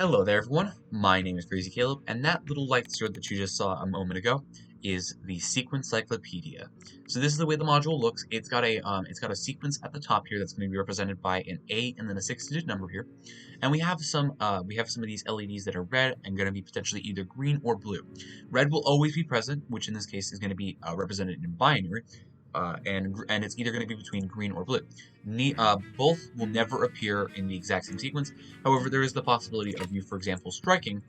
Hello there, everyone. My name is Crazy Caleb, and that little light sword that you just saw a moment ago is the Sequencyclopedia. So this is the way the module looks. It's got a sequence at the top here that's going to be represented by an A and then a six-digit number here, and we have some of these LEDs that are red and going to be potentially either green or blue. Red will always be present, which in this case is going to be represented in binary, and it's either going to be between green or blue. Both will never appear in the exact same sequence. However, there is the possibility of you, for example, striking.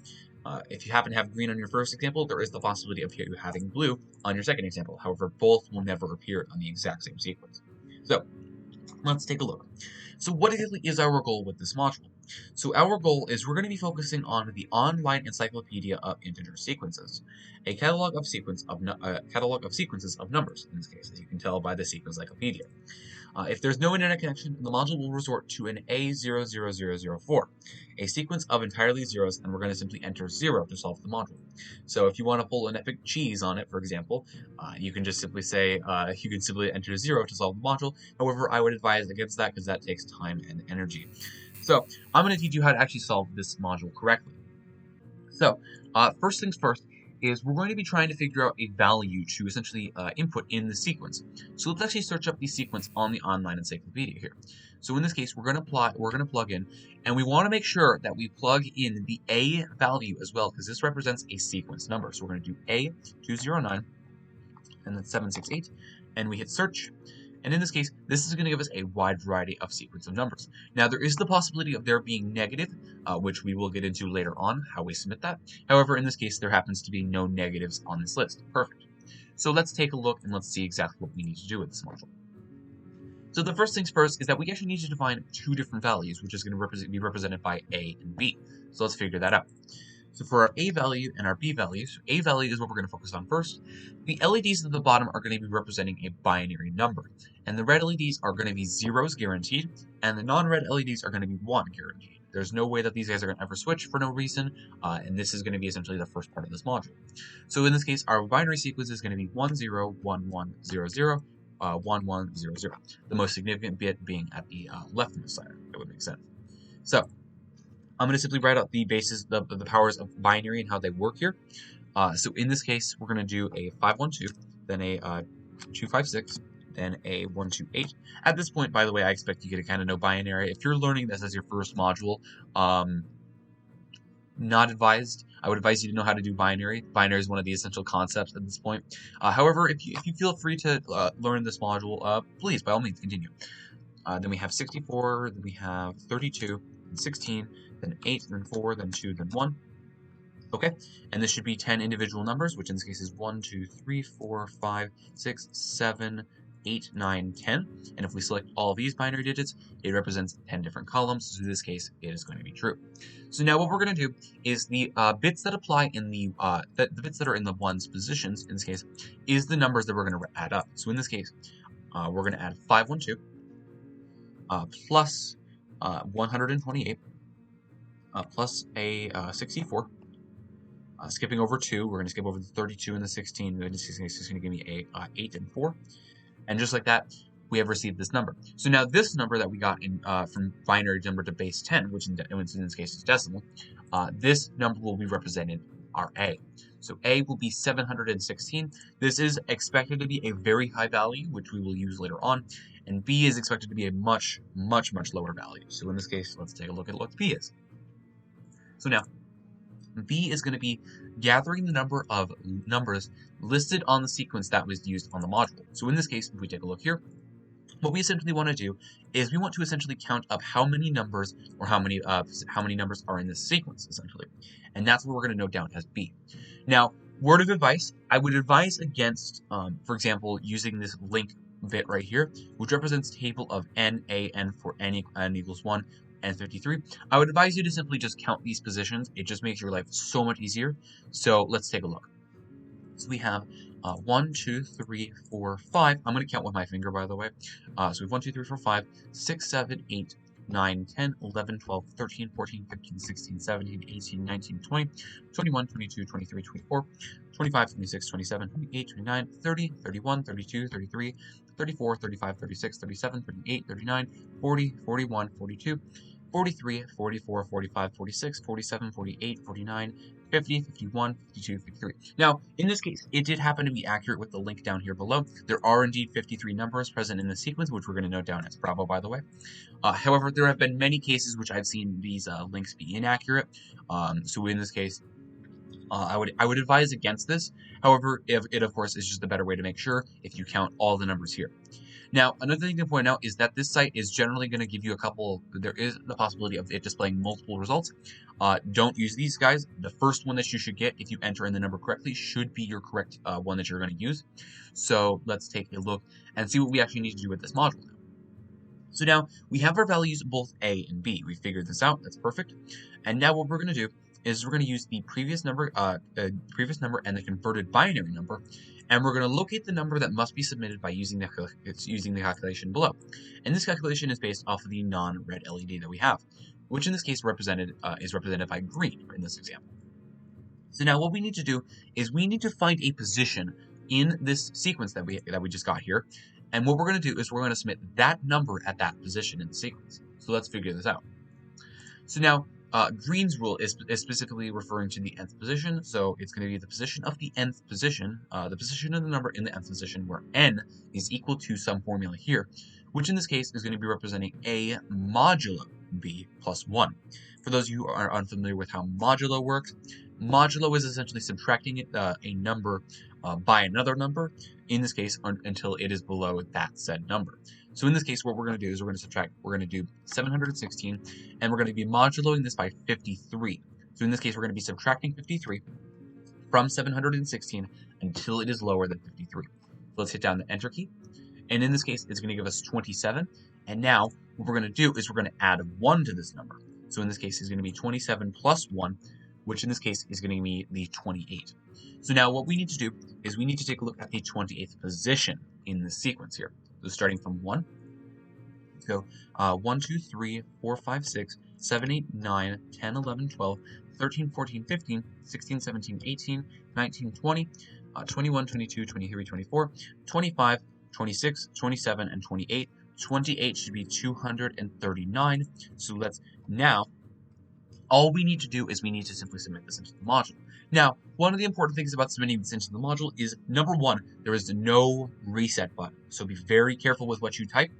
If you happen to have green on your first example, there is the possibility of you having blue on your second example. However, both will never appear on the exact same sequence. So, let's take a look. So what exactly is our goal with this module? So our goal is we're going to be focusing on the online encyclopedia of integer sequences, a catalog of sequences of numbers, in this case, as you can tell by the Sequencyclopedia. If there's no internet connection, the module will resort to an A00004, a sequence of entirely zeros, and we're going to simply enter 0 to solve the module. So if you want to pull an epic cheese on it, for example, you can just simply say, you can simply enter 0 to solve the module. However, I would advise against that because that takes time and energy. So I'm going to teach you how to actually solve this module correctly. So first things first is we're going to be trying to figure out a value to essentially input in the sequence. So let's actually search up the sequence on the online encyclopedia here. So in this case, we're going to plug in, and we want to make sure that we plug in the A value as well, because this represents a sequence number. So we're going to do A209 and then 768, and we hit search. And in this case, this is going to give us a wide variety of sequence of numbers. Now, there is the possibility of there being negative, which we will get into later on, how we submit that. However, in this case, there happens to be no negatives on this list. Perfect. So let's take a look and let's see exactly what we need to do with this module. So the first things first is that we actually need to define two different values, which is going to be represented by A and B. So let's figure that out. So for our A value and our B values, A value is what we're going to focus on first. The LEDs at the bottom are going to be representing a binary number, and the red LEDs are going to be zeros guaranteed, and the non-red LEDs are going to be 1 guaranteed. There's no way that these guys are going to ever switch for no reason, and this is going to be essentially the first part of this module. So in this case, our binary sequence is going to be 101100, 1100, the most significant bit being at the leftmost side. That would make sense. So I'm going to simply write out the bases, the powers of binary and how they work here. So in this case, we're going to do a 512, then a 256, then a 128. At this point, by the way, I expect you to kind of know binary. If you're learning this as your first module, not advised. I would advise you to know how to do binary. Binary is one of the essential concepts at this point. However, if you feel free to learn this module, please, by all means, continue. Then we have 64, then we have 32, then 16, then 8, then 4, then 2, then 1. Okay, and this should be 10 individual numbers, which in this case is 1, 2, 3, 4, 5, 6, 7, 8, 9, 10. And if we select all these binary digits, it represents 10 different columns. So in this case, it is going to be true. So now what we're going to do is the bits that apply in the bits that are in the ones positions, in this case, is the numbers that we're going to add up. So in this case, we're going to add 512 plus 128 plus a 64. Skipping over 2, we're going to skip over the 32 and the 16. This is going to give me a 8 and 4. And just like that, we have received this number. So now this number that we got in from binary number to base 10, which in this case is decimal, this number will be represented our A. So A will be 716. This is expected to be a very high value, which we will use later on. And B is expected to be a much, much, much lower value. So in this case, let's take a look at what B is. So now, B is going to be gathering the number of numbers listed on the sequence that was used on the module. So in this case, if we take a look here, what we essentially want to do is we want to essentially count up how many numbers or how many numbers are in this sequence, essentially. And that's what we're going to note down as B. Now, word of advice, I would advise against, for example, using this link bit right here, which represents table of n, a, n for n equals 1, and 53. I would advise you to simply just count these positions. It just makes your life so much easier. So let's take a look. So we have 1, 2, 3, 4, 5. I'm going to count with my finger, by the way. So we have 1, 2, 3, 4, 5, 6, 7, 8, 9, 10, 11, 12, 13, 14, 15, 16, 17, 18, 19, 20, 21, 22, 23, 24, 25, 26, 27, 28, 29, 30, 31, 32, 33, 34, 35, 36, 37, 38, 39, 40, 41, 42, 43, 44, 45, 46, 47, 48, 49, 50, 51, 52, 53. Now, in this case, it did happen to be accurate with the link down here below. There are indeed 53 numbers present in the sequence, which we're going to note down as Bravo, by the way. However, there have been many cases which I've seen these links be inaccurate. So in this case, I would advise against this. However, if it of course is just a better way to make sure if you count all the numbers here. Now, another thing to point out is that this site is generally going to give you a couple. There is the possibility of it displaying multiple results. Don't use these guys. The first one that you should get if you enter in the number correctly should be your correct one that you're going to use. So let's take a look and see what we actually need to do with this module now. So now we have our values both A and B. We figured this out. That's perfect. And now what we're going to do is we're going to use the previous number and the converted binary number, and we're going to locate the number that must be submitted by using the calculation below. And this calculation is based off of the non-red LED that we have, which in this case is represented by green in this example. So now what we need to do is we need to find a position in this sequence that we just got here. And what we're going to do is we're going to submit that number at that position in the sequence. So let's figure this out. So now green's rule is specifically referring to the nth position. So it's going to be the position of the nth position, the position of the number in the nth position where n is equal to some formula here, which in this case is going to be representing a modulo b plus 1. For those of you who are unfamiliar with how modulo works, modulo is essentially subtracting a number by another number, in this case until it is below that said number. So in this case, what we're going to do is we're going to do 716, and we're going to be moduloing this by 53. So in this case, we're going to be subtracting 53 from 716 until it is lower than 53. So let's hit down the Enter key, and in this case, it's going to give us 27. And now what we're going to do is we're going to add 1 to this number. So in this case, it's going to be 27 plus 1, which in this case is going to be the 28. So now what we need to do is we need to take a look at the 28th position in the sequence here. So starting from 1, let's go 1, 2, 3, 4, 5, 6, 7, 8, 9, 10, 11, 12, 13, 14, 15, 16, 17, 18, 19, 20, 21, 22, 23, 24, 25, 26, 27, and 28. 28 should be 239. So let's now, all we need to do is we need to simply submit this into the module. Now, one of the important things about submitting this into the module is, number one, there is no reset button. So be very careful with what you type.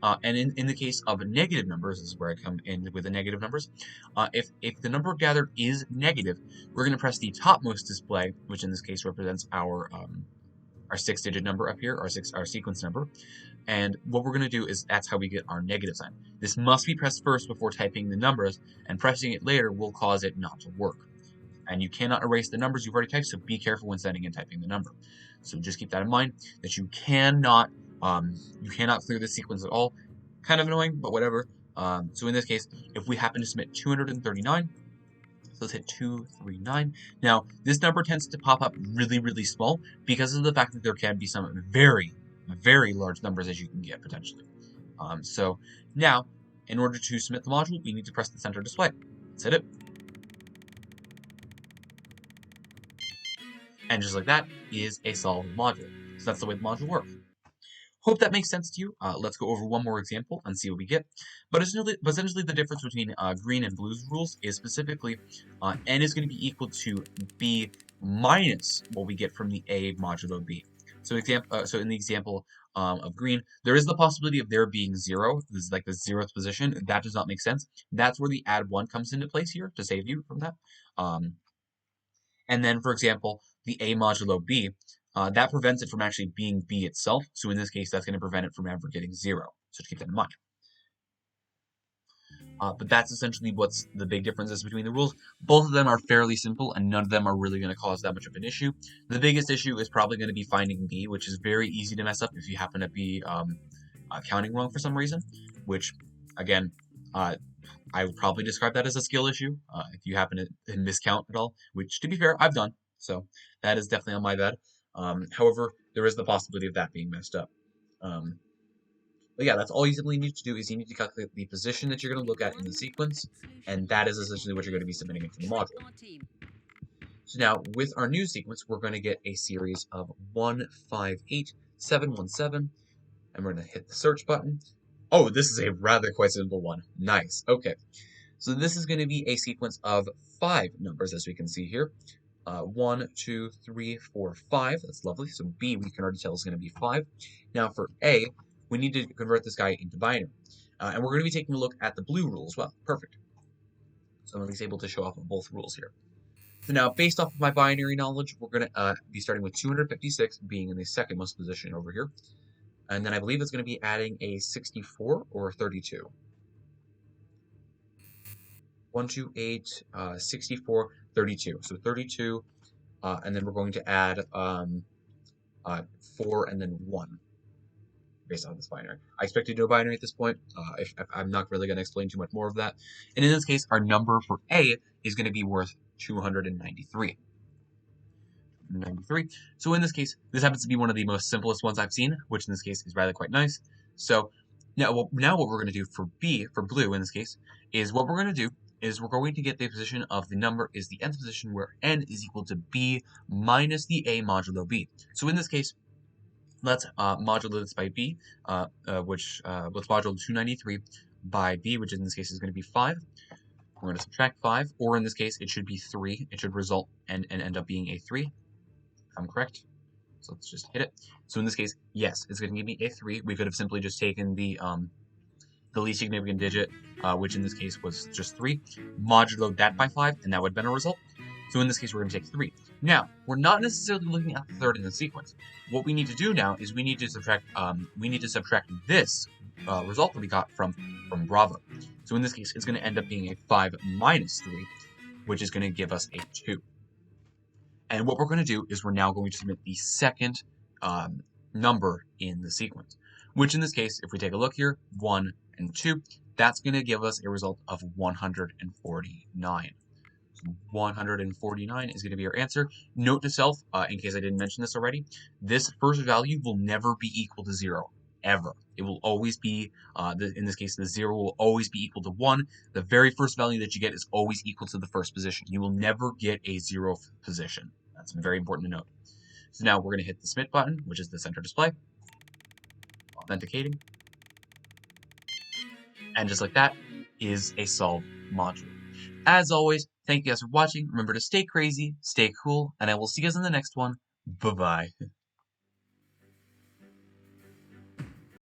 And in the case of negative numbers, this is where I come in with the negative numbers. If the number gathered is negative, we're going to press the topmost display, which in this case represents our 6-digit number up here, our sequence number. And what we're going to do is that's how we get our negative sign. This must be pressed first before typing the numbers, and pressing it later will cause it not to work. And you cannot erase the numbers you've already typed, so be careful when sending and typing the number. So just keep that in mind, that you cannot clear this sequence at all. Kind of annoying, but whatever. So in this case, if we happen to submit 239, so let's hit 239. Now, this number tends to pop up really, really small because of the fact that there can be some very, very large numbers as you can get potentially. So now, in order to submit the module, we need to press the center display. Let's hit it. And just like that is a solved module. So that's the way the module works. Hope that makes sense to you. Let's go over one more example and see what we get. But essentially the difference between green and blue's rules is specifically n is going to be equal to b minus what we get from the a modulo b. So in the example of green, there is the possibility of there being 0. This is like the 0th position. That does not make sense. That's where the add 1 comes into place here to save you from that. And then, for example, the a modulo b, that prevents it from actually being b itself. So in this case, that's going to prevent it from ever getting 0. So keep that in mind. But that's essentially what's the big differences between the rules. Both of them are fairly simple, and none of them are really going to cause that much of an issue. The biggest issue is probably going to be finding b, which is very easy to mess up if you happen to be counting wrong for some reason, which, again, I would probably describe that as a skill issue if you happen to miscount at all, which, to be fair, I've done. So that is definitely on my bad. However, there is the possibility of that being messed up. But yeah, that's all you simply need to do is you need to calculate the position that you're going to look at in the sequence, and that is essentially what you're going to be submitting into the module. So now, with our new sequence, we're going to get a series of 1, 5, 8, 7, 1, 7, and we're going to hit the search button. Oh, this is a rather quite simple one. Nice. Okay. So this is going to be a sequence of 5 numbers, as we can see here. 1, 2, 3, 4, 5. That's lovely. So B, we can already tell, is going to be 5. Now for A, we need to convert this guy into binary. And we're going to be taking a look at the blue rule as well. Perfect. So I'm at least able to show off both rules here. So now, based off of my binary knowledge, we're going to be starting with 256 being in the second most position over here. And then I believe it's going to be adding a 64 or 32. 128, 64, 32. So 32, and then we're going to add 4 and then 1 based on this binary. I expect you to know binary at this point. If I'm not really going to explain too much more of that. And in this case, our number for A is going to be worth 293. 93. So in this case, this happens to be one of the most simplest ones I've seen, which in this case is rather quite nice. So now what we're going to do for B, for blue in this case, is what we're going to do is we're going to get the position of the number is the nth position where n is equal to b minus the a modulo b. So in this case, let's modulo this by b, let's modulo 293 by b, which in this case is going to be 5. We're going to subtract 5, or in this case, it should be 3. It should result and end up being a 3. I'm correct. So let's just hit it. So in this case, yes, it's going to give me a 3. We could have simply just taken the least significant digit, which in this case was just 3, modulo that by 5, and that would have been a result. So in this case, we're going to take 3. Now, we're not necessarily looking at the third in the sequence. What we need to do now is we need to subtract this result that we got from Bravo. So in this case, it's going to end up being a 5 minus 3, which is going to give us a 2. And what we're going to do is we're now going to submit the second number in the sequence, which in this case, if we take a look here, 1 and 2, that's going to give us a result of 149. So 149 is going to be our answer. Note to self, in case I didn't mention this already, this first value will never be equal to 0, ever. It will always be, in this case, the 0 will always be equal to 1. The very first value that you get is always equal to the first position. You will never get a 0th position. That's very important to note. So now we're going to hit the submit button, which is the center display, authenticating, and just like that is a solved module. As always, thank you guys for watching. Remember to stay crazy, stay cool, and I will see you guys in the next one. Bye-bye.